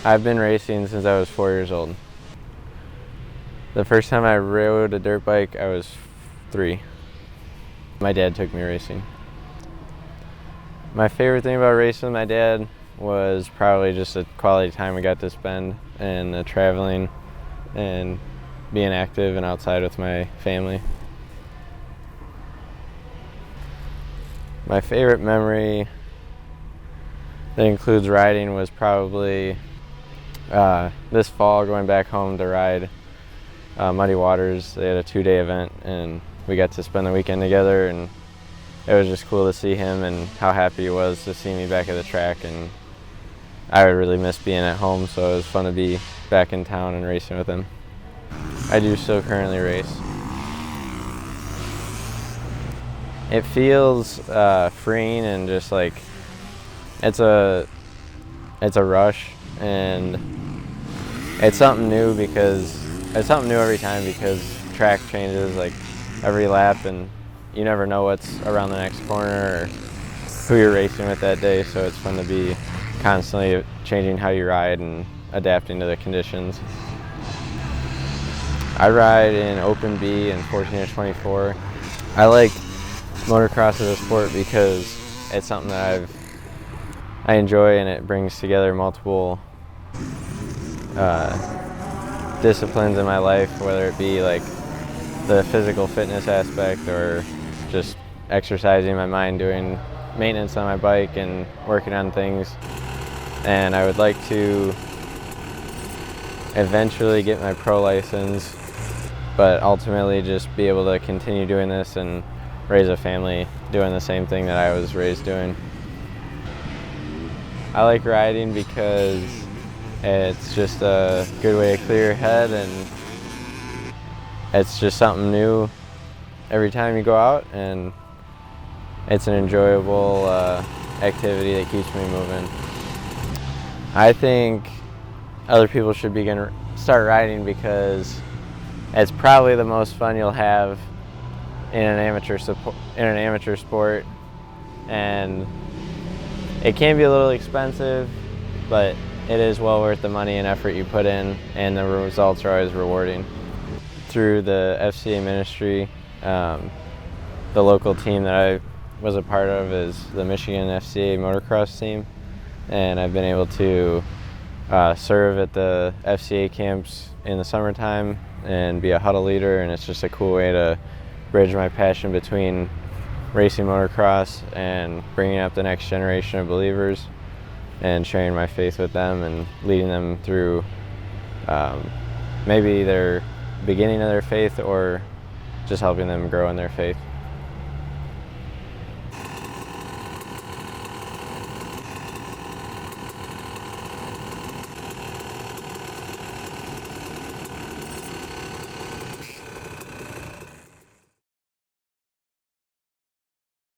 I've been racing since I was 4 years old. The first time I rode a dirt bike, I was 3. My dad took me racing. My favorite thing about racing with my dad was probably just the quality time we got to spend and the traveling and being active and outside with my family. My favorite memory that includes riding was probably this fall going back home to ride Muddy Waters. They had a 2-day event and we got to spend the weekend together, and it was just cool to see him and how happy he was to see me back at the track, and I would really miss being at home, so it was fun to be back in town and racing with him. I do still currently race. It feels freeing and just like it's a rush, and it's something new every time because track changes like every lap, and you never know what's around the next corner or who you're racing with that day, so it's fun to be constantly changing how you ride and adapting to the conditions. I ride in Open B and 14 to 24. I like motocross as a sport because it's something that I enjoy, and it brings together multiple disciplines in my life, whether it be like the physical fitness aspect or just exercising my mind, doing maintenance on my bike and working on things. And I would like to eventually get my pro license, but ultimately just be able to continue doing this and raise a family doing the same thing that I was raised doing. I like riding because it's just a good way to clear your head, and it's just something new every time you go out, and it's an enjoyable activity that keeps me moving. I think other people should start riding because it's probably the most fun you'll have in an amateur sport, and it can be a little expensive, but it is well worth the money and effort you put in, and the results are always rewarding. Through the FCA ministry, the local team that I was a part of is the Michigan FCA motocross team, and I've been able to serve at the FCA camps in the summertime and be a huddle leader, and it's just a cool way to bridge my passion between racing motocross and bringing up the next generation of believers and sharing my faith with them and leading them through maybe their beginning of their faith or just helping them grow in their faith.